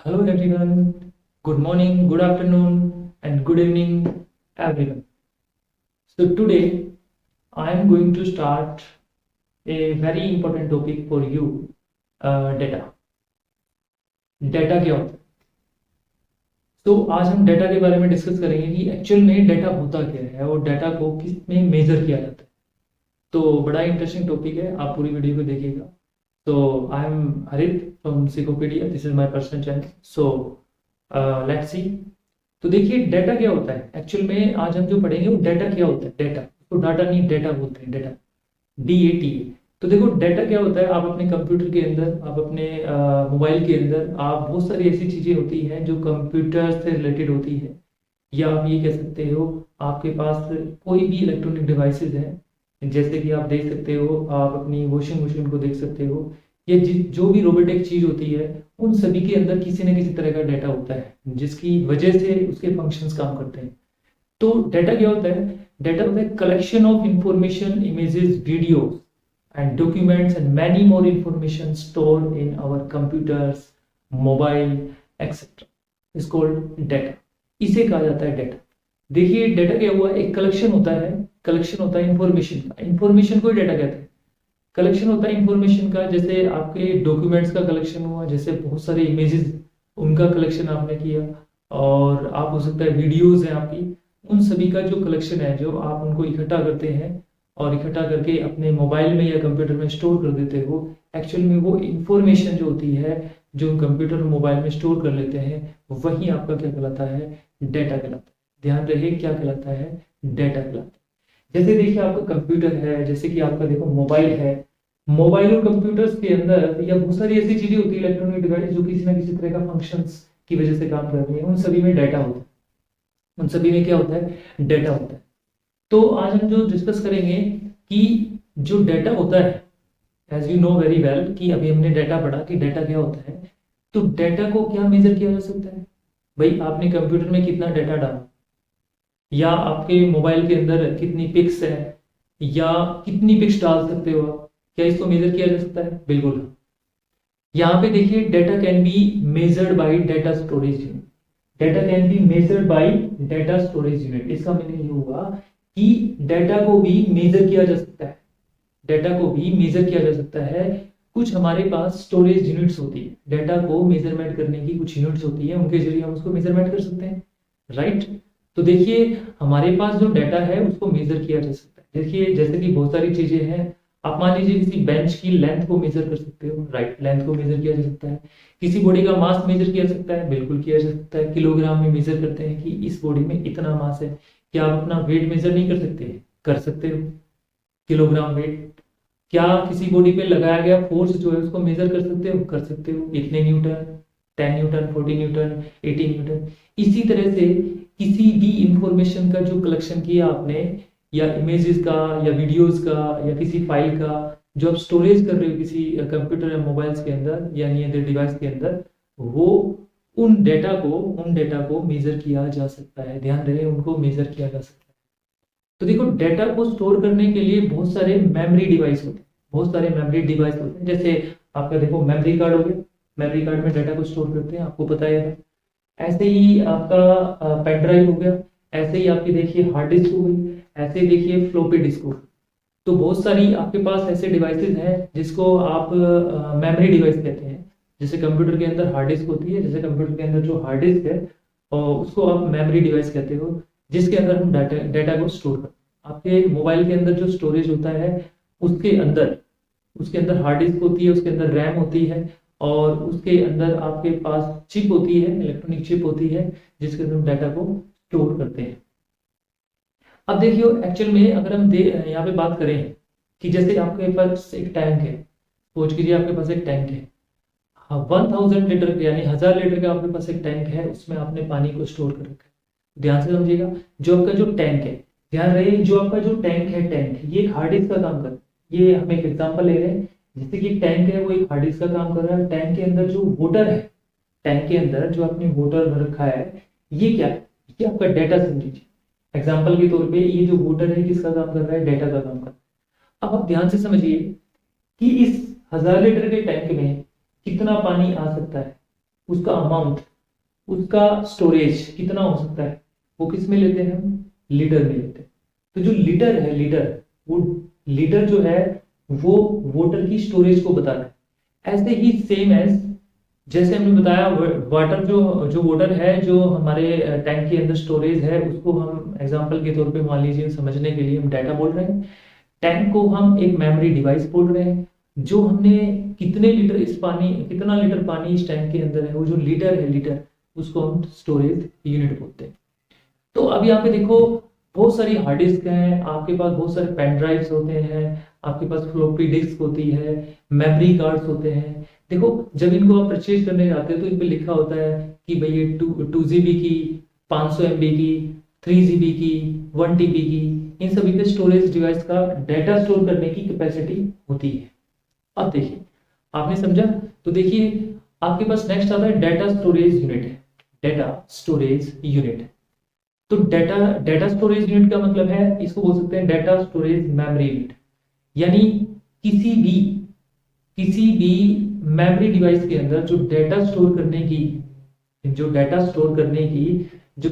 Hello everyone, good morning, good afternoon, and good evening, everyone. So today I am going to start a very important topic for you, data. Data क्या होता है? तो आज हम data के बारे में डिस्कस करेंगे कि एक्चुअल में डाटा होता क्या है और डाटा को किस में मेजर किया जाता है। तो बड़ा इंटरेस्टिंग टॉपिक है, आप पूरी वीडियो को देखिएगा। So I am Harit from Psychopedia. This is my personal channel. So let's see. तो देखिए डाटा क्या होता है एक्चुअल में आज हम जो पढ़ेंगे वो डाटा क्या होता है। डाटा उसको डाटा नहीं डाटा बोलते हैं, डाटा DATA। तो देखो डाटा क्या होता है, आप अपने कंप्यूटर के अंदर, आप अपने मोबाइल के अंदर, आप बहुत सारी ऐसी चीजें होती हैं जो कंप्यूटर से रिलेटेड होती है, या आप ये कह सकते हो आपके पास कोई भी इलेक्ट्रॉनिक डिवाइसेस हैं, जैसे कि आप देख सकते हो, आप अपनी वॉशिंग मशीन को देख सकते हो, या जो भी रोबोटिक चीज होती है उन सभी के अंदर किसी न किसी तरह का डाटा होता है जिसकी वजह से उसके फंक्शंस काम करते हैं। तो डाटा क्या होता है? डाटा होता है collection of information, images, videos and documents and many more information stored in our computers, mobile etcetera is called data. इसे कहा जाता है डाटा। देखिए डाटा क्या हुआ, एक कलेक्शन होता है, कलेक्शन होता है इंफॉर्मेशन का, इंफॉर्मेशन को ही डाटा कहते हैं। कलेक्शन होता है इंफॉर्मेशन का, जैसे आपके डॉक्यूमेंट्स का कलेक्शन हुआ, जैसे बहुत सारे इमेजेस उनका कलेक्शन आपने किया, और आप हो सकता है वीडियोस हैं आपकी, उन सभी का जो कलेक्शन है, जो आप उनको इकट्ठा करते हैं और इकट्ठा करके अपने मोबाइल में या कंप्यूटर में स्टोर कर देते हो। एक्चुअल में वो इंफॉर्मेशन जो होती है जो कंप्यूटर और मोबाइल में स्टोर कर लेते हैं, वही आपका क्या कहलाता है? डाटा कहलाता है। ध्यान रहे क्या कहलाता है? डाटा कहलाता है। जैसे देखिए आपका कंप्यूटर है, जैसे कि आपका देखो मोबाइल है, मोबाइल और कंप्यूटर्स के अंदर या बहुत सारी ऐसी चीजें होती है इलेक्ट्रॉनिक डिवाइस जो किसी ना किसी तरह का फंक्शंस की वजह से काम कर रही है, उन सभी में डाटा होता है। उन सभी में क्या होता है? डाटा होता है। तो आज हम जो डिस्कस करेंगे कि जो डाटा होता है, as you know very well कि अभी हमने डाटा पढ़ा कि डाटा क्या होता है। तो डाटा को क्या मेजर किया जा सकता है? भाई आपने कंप्यूटर में कितना डाटा डाला, या आपके मोबाइल के अंदर कितनी पिक्स है, या कितनी पिक्स डाल सकते हो आप, क्या इसको मेजर किया जा सकता है? बिल्कुल। यहाँ पे देखिए data can be measured by data storage unit. Data can be measured by data storage unit. इसका मीनिंग ये हुआ कि डाटा को भी मेजर किया जा सकता है। डाटा को भी मेजर किया जा सकता है। कुछ हमारे पास स्टोरेज यूनिट्स होती है, डाटा को मेजरमेंट करने की कुछ यूनिट्स होती है, उनके जरिए हम उसको मेजरमेंट कर सकते हैं, राइट। तो देखिए हमारे पास जो डाटा है उसको मेजर किया जा सकता है। देखिए जैसे कि बहुत सारी चीजें हैं, आप मान लीजिए किसी बेंच की लेंथ को मेजर कर सकते हो, राइट, लेंथ को मेजर किया जा सकता है। किसी बॉडी का मास मेजर किया जा सकता है, बिल्कुल किया जा सकता है। किलोग्राम में मेजर करते हैं कि इस बॉडी में इतना मास है। क्या आप अपना वेट मेजर नहीं कर सकते? कर सकते हो, किलोग्राम वेट। क्या किसी बॉडी पे लगाया गया फोर्स जो है उसको मेजर कर सकते हो? कर सकते हो, इतने न्यूटन, 10 न्यूटन, 14 न्यूटन, 18 न्यूटन। इसी तरह से किसी भी इंफॉर्मेशन का जो कलेक्शन किया आपने, या इमेजेस का, या वीडियोस का, या किसी फाइल का जो आप स्टोरेज कर रहे हो किसी कंप्यूटर या मोबाइल्स के अंदर या any अदर डिवाइस के अंदर, वो उन डेटा को मेजर किया जा सकता है। ध्यान रहे, उनको मेजर किया जा सकता है। तो देखो डाटा को स्टोर करने के लिए बहुत सारे मेमोरी डिवाइस होते हैं, बहुत सारे मेमोरी डिवाइस होते हैं। जैसे आपका देखो मेमोरी कार्ड हो गया, मेमोरी कार्ड में डाटा को स्टोर करते हैं, आपको पता है। ऐसे ही आपका पेन ड्राइव हो गया, ऐसे ही आपकी देखिए हार्ड डिस्क हो गई, ऐसे ही देखिए फ्लॉपी डिस्क हो गई। तो बहुत सारी आपके पास ऐसे डिवाइसेस हैं जिसको आप मेमोरी डिवाइस कहते हैं। जैसे कंप्यूटर के अंदर हार्ड डिस्क होती है, जैसे कंप्यूटर के अंदर जो हार्ड डिस्क है और उसको आप मेमोरी डिवाइस कहते हो, जिसके अंदर हम डाटा डाटा को स्टोर करते हैं। आपके मोबाइल के अंदर जो स्टोरेज होता है उसके अंदर उसके अंदर हार्ड डिस्क होती है, उसके अंदर रैम होती है, और उसके अंदर आपके पास चिप होती है, इलेक्ट्रॉनिक चिप होती है, जिसके अंदर हम डाटा को स्टोर करते हैं। अब देखिए एक्चुअल में अगर हम यहाँ पे बात करें कि जैसे आपके पास एक टैंक है, सोच कीजिए आपके पास एक टैंक है, हाँ 1000 लीटर यानी 1000 लीटर का आपके पास एक टैंक है, उसमें आपने पानी को स्टोर कर रखा है। ध्यान से समझिएगा, जो आपका जो टैंक है, ध्यान रहे जो आपका जो टैंक है, टैंक ये एक हार्ड डिस्क का काम कर रहा है। ये हम एक एग्जांपल ले रहे हैं, जैसे कि टैंक है वो एक हार्ड डिस्क का काम कर रहा है। टैंक के अंदर जो वाटर है, टैंक के अंदर जो आपने वाटर भर रखा है, ये क्या है? ये आपका डाटा समझिए। एग्जाम्पल के तौर पे ये जो वाटर है किसका काम कर रहा है? डाटा का काम कर रहा है। अब आप ध्यान से समझिए कि इस 1000 लीटर के टैंक में कितना पानी आ सकता है। उसका अमाउंट, उसका स्टोरेज कितना हो सकता है, वो किस में लेते हैं हम, लीटर में लेते हैं। तो जो लीटर है, वो लीटर जो है वो वाटर की स्टोरेज को बताता है। ऐसे ही सेम एज जैसे हमने बताया वाटर जो वाटर है जो हमारे टैंक के अंदर स्टोरेज है, उसको हम एग्जांपल के तौर पे मान लीजिए, समझने के लिए हम डाटा बोल रहे हैं। टैंक को हम एक मेमोरी डिवाइस बोल रहे हैं। जो हमने कितना लीटर पानी इस टैंक के अंदर है, वो जो लीटर उसको हम स्टोरेज यूनिट बोलते हैं। तो अब यहाँ पे देखो, बहुत सारी हार्ड डिस्क हैं, आपके पास बहुत सारे पेन ड्राइव्स होते हैं, आपके पास फ्लॉपी डिस्क होती है, मेमोरी कार्ड्स होते हैं। देखो, जब इनको आप परचेज करने जाते हैं तो इन पे लिखा होता है कि भाई ये 2 GB की, 500 MB की, 3 GB की, 1 TB की, इन सभी पे स्टोरेज डिवाइस का डाटा स्टोर करने की कैपेसिटी होती है। अब देखिए, आपने समझा? तो देखिए, आपके पास नेक्स्ट आता है डाटा स्टोरेज यूनिट है। डाटा स्टोरेज यूनिट, तो डाटा स्टोरेज यूनिट का मतलब है, इसको बोल सकते हैं डाटा स्टोरेज मेमोरी यूनिट। यानी किसी भी मेमोरी डिवाइस के अंदर जो डाटा स्टोर करने की जो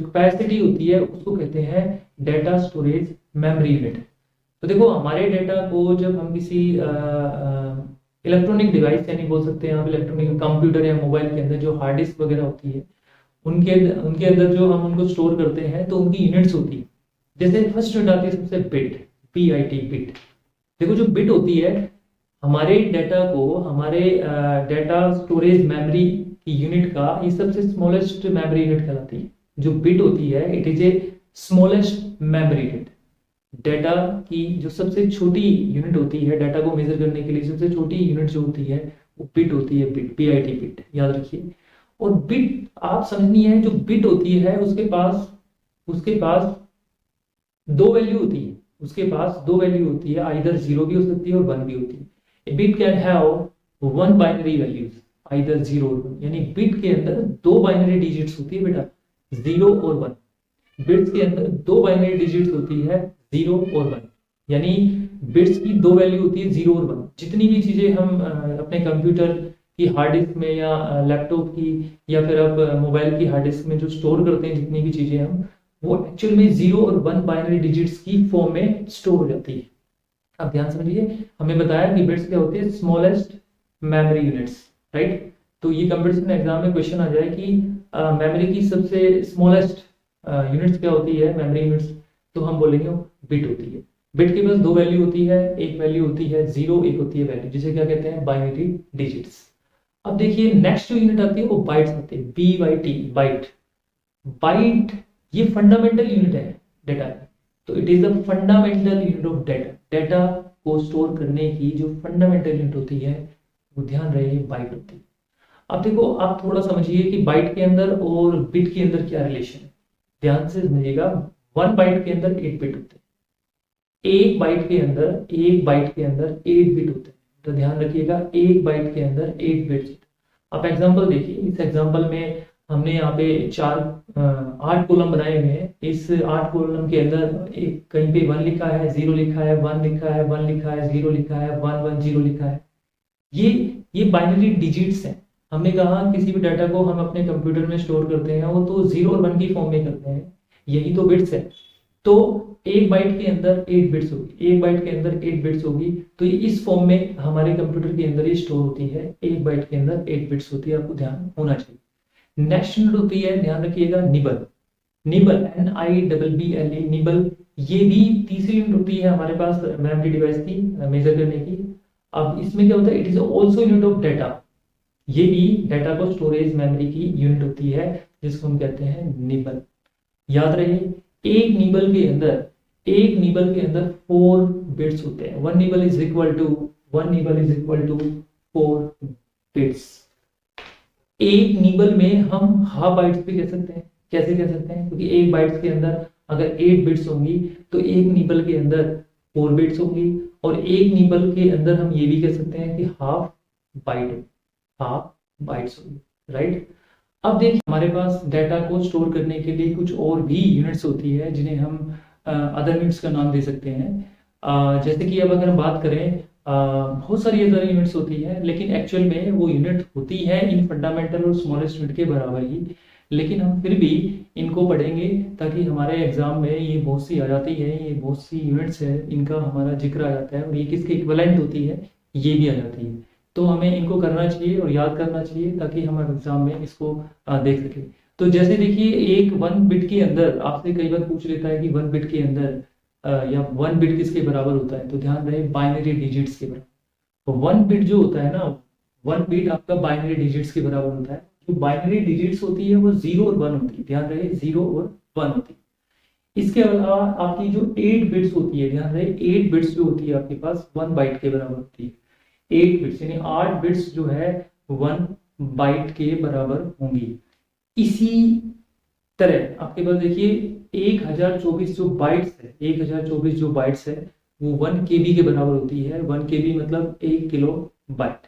कैपेसिटी होती है, उसको कहते हैं डाटा स्टोरेज मेमोरी यूनिट। तो देखो, हमारे डाटा को जब हम किसी इलेक्ट्रॉनिक डिवाइस, यानी बोल सकते हैं आप इलेक्ट्रॉनिक कंप्यूटर या मोबाइल के अंदर जो हार्ड डिस्क वगैरह होती है, उनके अंदर जो हम उनको स्टोर करते हैं, तो उनकी यूनिट्स होती है। जैसे फर्स्ट यूनिट आती है सबसे बिट, PIT बिट। देखो, जो बिट होती है हमारे डाटा को, हमारे डाटा स्टोरेज मेमोरी की यूनिट का, ये सबसे स्मॉलेस्ट मेमोरी यूनिट कहलाती है। जो बिट होती है, it is a smallest memory unit. Data की जो सबसे छोटी यूनिट होती है, डाटा को मेजर करने के लिए सबसे छोटी यूनिट जो होती है, वो बिट होती है, बिट, PIT बिट, याद रखिए। और बिट आप समझनी है, जो बिट होती है उसके पास दो वैल्यू होती है, आइदर 0 भी हो सकती है और 1 भी होती है। ए bit can have 1 binary values, either 0 और 1। यानी बिट के अंदर 2 बाइनरी डिजिट्स होती है बेटा, 0 और 1। बिट्स के अंदर 2 बाइनरी डिजिट्स होती है, 0 और 1। यानी बिट्स की 2 वैल्यू होती है, 0 और 1। जितनी भी चीजें हम अपने कंप्यूटर की हार्ड डिस्क में या लैपटॉप की या फिर आप मोबाइल की हार्ड डिस्क में जो स्टोर करते हैं, जितनी भी चीजें हम, वो एक्चुअल में 0 और 1 बाइनरी डिजिट्स की फॉर्म में स्टोर हो जाती है। अब ध्यान समझिए, हमें बताया कि बिट्स क्या होती है, स्मॉलेस्ट मेमोरी यूनिट्स, राइट। तो ये कंपटीशन एग्जाम में क्वेश्चन आ जाए कि मेमोरी की सबसे स्मॉलेस्ट यूनिट्स क्या होती है, मेमोरी यूनिट्स, तो हम बोलेंगे बिट होती है। बिट के पास 2 वैल्यू होती है, एक वैल्यू होती है 0, एक होती है वैल्यू, जिसे क्या कहते हैं, बाइनरी डिजिट्स। अब देखिए, नेक्स्ट जो यूनिट आती है वो बाइट्स आती है, BYT, बाइट। ये फंडामेंटल यूनिट है डाटा की। तो it is the fundamental unit of data को स्टोर करने की जो फंडामेंटल यूनिट होती है, वो ध्यान रहे बाइट होती है। अब देखो, आप थोड़ा समझिए कि बाइट के अंदर और बिट के अंदर क्या रिलेशन है, ध्यान से समझिएगा। 1 बाइट के अंदर 8 बिट होते हैं, एक बाइट के अंदर 8 बिट होते हैं। तो ध्यान रखिएगा, एक बाइट के अंदर 8 बिट्स। आप एग्जांपल देखिए, इस एग्जांपल में हमने यहाँ पे 8 कॉलम बनाए हुए हैं। इस 8 कॉलम के अंदर एक कहीं पे 1 लिखा है, 0 लिखा है, 1 लिखा है, 1 लिखा है, 0 लिखा है, 1 1 0 लिखा है। ये बाइनरी डिजिट्स हैं। हमने कहा किसी भी डाटा को हम अपने कंप्यूटर में स्टोर करते हैं, वो तो 0 और 1 की फॉर्म में करते हैं, यही तो बिट्स है। तो एक बाइट के अंदर 8 बिट्स होगी, तो ये इस फॉर्म में हमारे कंप्यूटर के अंदर ये स्टोर होती है। एक बाइट के अंदर 8 बिट्स होती है, आपको ध्यान होना चाहिए। नेक्स्ट यूनिट होती है, ध्यान रखिएगा, निबल, NIBBLE, निबल। ये भी तीसरी यूनिट होती है हमारे पास मेमोरी डिवाइस की मेजर करने की। अब इसमें क्या होता है, it is also unit of data. ये भी डाटा को स्टोरेज मेमोरी की यूनिट होती है, जिसको हम कहते हैं निबल। याद रहे, एक निबल के अंदर 4 बिट्स होते हैं। 1 nibble is equal to 4 bits. एक निबल में हम हाफ बाइट्स भी कह सकते हैं। कैसे कह सकते हैं, क्योंकि एक बाइट्स के अंदर अगर 8 बिट्स होंगी, तो एक निबल के अंदर 4 बिट्स होंगी, और एक निबल के अंदर हम ये भी कह सकते हैं कि हाफ बाइट्स होंगी, राइट। अब देखिए, हमारे पास डाटा को स्टोर करने के लिए कुछ और भी यूनिट्स होती है, जिन्हें हम अदर यूनिट्स का नाम दे सकते हैं। जैसे कि अब अगर हम बात करें बहुत सारी अदर यूनिट्स होती है, लेकिन एक्चुअल में वो यूनिट होती है इन फंडामेंटल और स्मॉलेस्ट यूनिट के बराबर ही। लेकिन हम फिर भी इनको पढ़ेंगे ताकि हमारे एग्जाम में ये बहुत सी आ जाती है, ये बहुत सी यूनिट्स है, इनका हमारा जिक्र आ जाता है और ये किसके इक्विवेलेंट होती है, ये भी आ जाती है। तो हमें इनको करना चाहिए और याद करना चाहिए ताकि हम एग्जाम में इसको देख सकें। तो जैसे देखिए, एक 1 बिट के अंदर आपसे कई बार पूछ लेता है कि 1 बिट के अंदर या 1 बिट किसके बराबर होता है, तो ध्यान रहे बाइनरी डिजिट्स के बराबर। तो 1 बिट जो होता है ना, 1 बिट आपका बाइनरी डिजिट्स के बराबर होता है। जो बाइनरी डिजिट्स होती है वो 0 और 1 होती है, ध्यान रहे 0 और 1 होती है। इसके अलावा आपकी जो 8 बिट्स होती है, ध्यान रहे 8 बिट्स जो होती है आपके पास 1 बाइट के बराबर होती है। 8 बिट्स यानी 8 बिट्स जो है 1 बाइट के बराबर होंगी। इसी तरह आपके पास देखिए 1024 जो बाइट्स है, 1024 जो बाइट्स है वो 1 KB के बराबर होती है। 1 KB मतलब 1 किलो बाइट।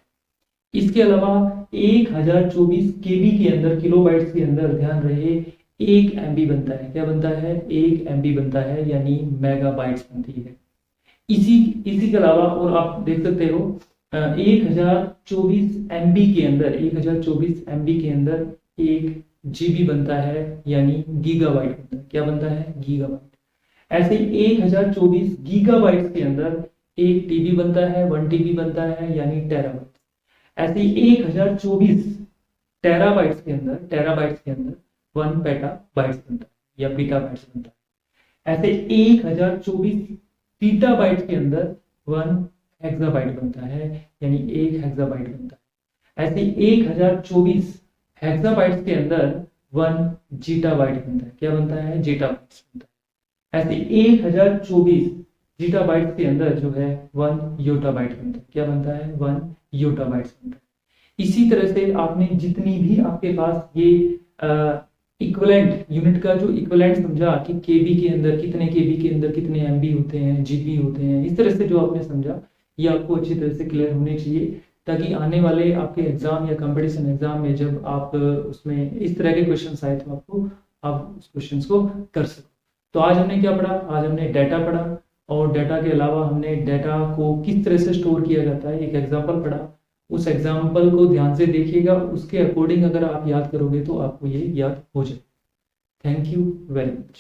इसके अलावा 1024 KB के अंदर, किलो बाइट्स के अंदर ध्यान रहे 1 MB बनता है। क्या बनता है? 1 MB बनता है, यानी मेगाबाइट्स बनती है। इसी के अलावा और आप देख सकते हो 1024 MB के अंदर, 1024 MB के अंदर 1 GB बनता है, यानी गीगाबाइट बनता है। क्या बनता है? गीगाबाइट। ऐसे 1024 गीगाबाइट्स के अंदर 1 TB बनता है, 1 TB बनता है, यानी टेराबाइट। ऐसे 1024 टेराबाइट्स के अंदर, 1 पेटाबाइट्स बनता है या पीटाबाइट्स बनता है। ऐसे 1024 पीटाबाइट्स के अंदर 1 हेक्साबाइट बनता है, यानी 1 हेक्साबाइट बनता है। ऐसे 1024 हेक्साबाइट्स के अंदर 1 जीटाबाइट बनता है। क्या बनता है? जीटाबाइट्स बनता है। ऐसे 1024 जीटाबाइट्स के अंदर जो है 1 योटाबाइट बनता है। क्या बनता है? 1 योटाबाइट्स बनता है। इसी तरह से आपने जितनी भी आपके पास ये इक्विवेलेंट यूनिट का जो इक्विवेलेंट समझा कि केबी के अंदर कितने, केबी के अंदर कितने एमबी होते हैं, जीबी होते हैं, इस तरह से जो आपने समझा ये आपको अच्छी तरह से क्लियर होने चाहिए, ताकि आने वाले आपके एग्जाम या कंपटीशन एग्जाम में जब आप उसमें इस तरह के क्वेश्चन आए तो आप उस क्वेश्चन को कर सको। तो आज हमने क्या पढ़ा? आज हमने डाटा पढ़ा, और डाटा के अलावा हमने डाटा को किस तरह से स्टोर किया जाता है एक एग्जाम्पल पढ़ा। उस एग्जाम्पल को ध्यान से देखिएगा, उसके अकॉर्डिंग अगर आप याद करोगे तो आपको ये याद हो जाए। Thank you very much.